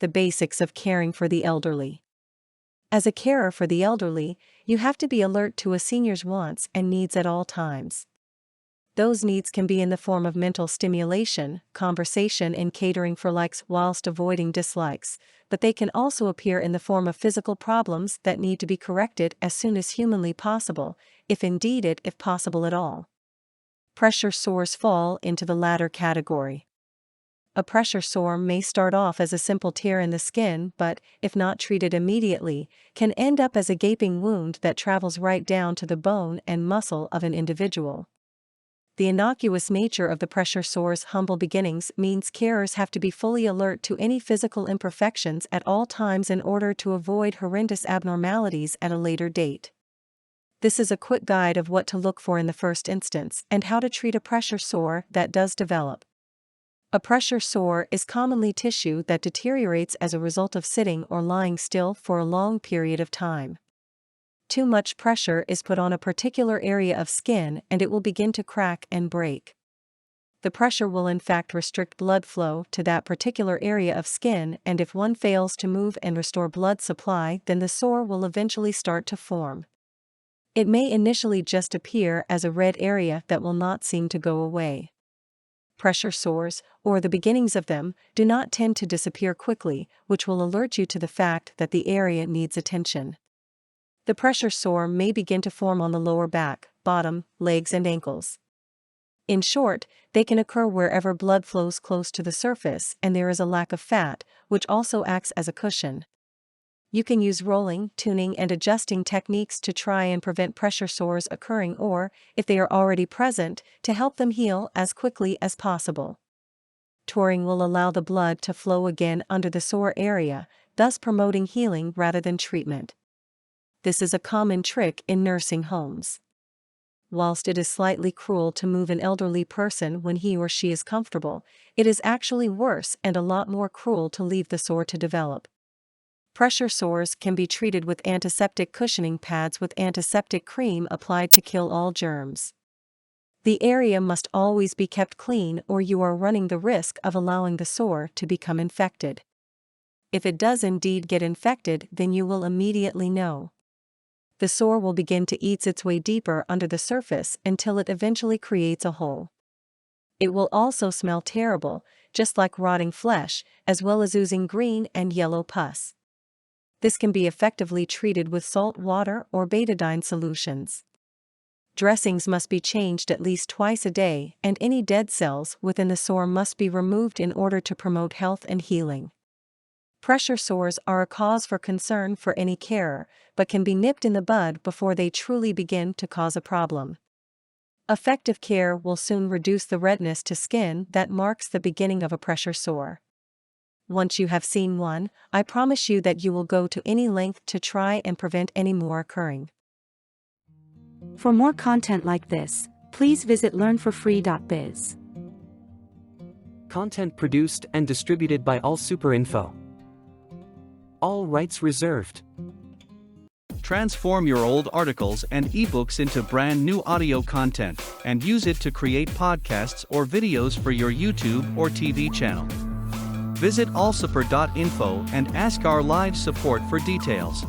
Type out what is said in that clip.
the basics of caring for the elderly. As a carer for the elderly, you have to be alert to a senior's wants and needs at all times. Those needs can be in the form of mental stimulation, conversation, and catering for likes whilst avoiding dislikes, but they can also appear in the form of physical problems that need to be corrected as soon as humanly possible, if possible at all. Pressure sores fall into the latter category. A pressure sore may start off as a simple tear in the skin but, if not treated immediately, can end up as a gaping wound that travels right down to the bone and muscle of an individual. The innocuous nature of the pressure sore's humble beginnings means carers have to be fully alert to any physical imperfections at all times in order to avoid horrendous abnormalities at a later date. This is a quick guide of what to look for in the first instance and how to treat a pressure sore that does develop. A pressure sore is commonly tissue that deteriorates as a result of sitting or lying still for a long period of time. Too much pressure is put on a particular area of skin and it will begin to crack and break. The pressure will in fact restrict blood flow to that particular area of skin, and if one fails to move and restore blood supply, then the sore will eventually start to form. It may initially just appear as a red area that will not seem to go away. Pressure sores, or the beginnings of them, do not tend to disappear quickly, which will alert you to the fact that the area needs attention. The pressure sore may begin to form on the lower back, bottom, legs and ankles. In short, they can occur wherever blood flows close to the surface and there is a lack of fat, which also acts as a cushion. You can use rolling, tuning and adjusting techniques to try and prevent pressure sores occurring or, if they are already present, to help them heal as quickly as possible. Touring will allow the blood to flow again under the sore area, thus promoting healing rather than treatment. This is a common trick in nursing homes. Whilst it is slightly cruel to move an elderly person when he or she is comfortable, it is actually worse and a lot more cruel to leave the sore to develop. Pressure sores can be treated with antiseptic cushioning pads with antiseptic cream applied to kill all germs. The area must always be kept clean or you are running the risk of allowing the sore to become infected. If it does indeed get infected, then you will immediately know. The sore will begin to eat its way deeper under the surface until it eventually creates a hole. It will also smell terrible, just like rotting flesh, as well as oozing green and yellow pus. This can be effectively treated with salt water or betadine solutions. Dressings must be changed at least twice a day, and any dead cells within the sore must be removed in order to promote health and healing. Pressure sores are a cause for concern for any carer, but can be nipped in the bud before they truly begin to cause a problem. Effective care will soon reduce the redness to skin that marks the beginning of a pressure sore. Once you have seen one, I promise you that you will go to any length to try and prevent any more occurring. For more content like this, please visit learnforfree.biz. Content produced and distributed by AllSuperInfo. All rights reserved. Transform your old articles and ebooks into brand new audio content and use it to create podcasts or videos for your YouTube or TV channel. Visit allsuper.info and ask our live support for details.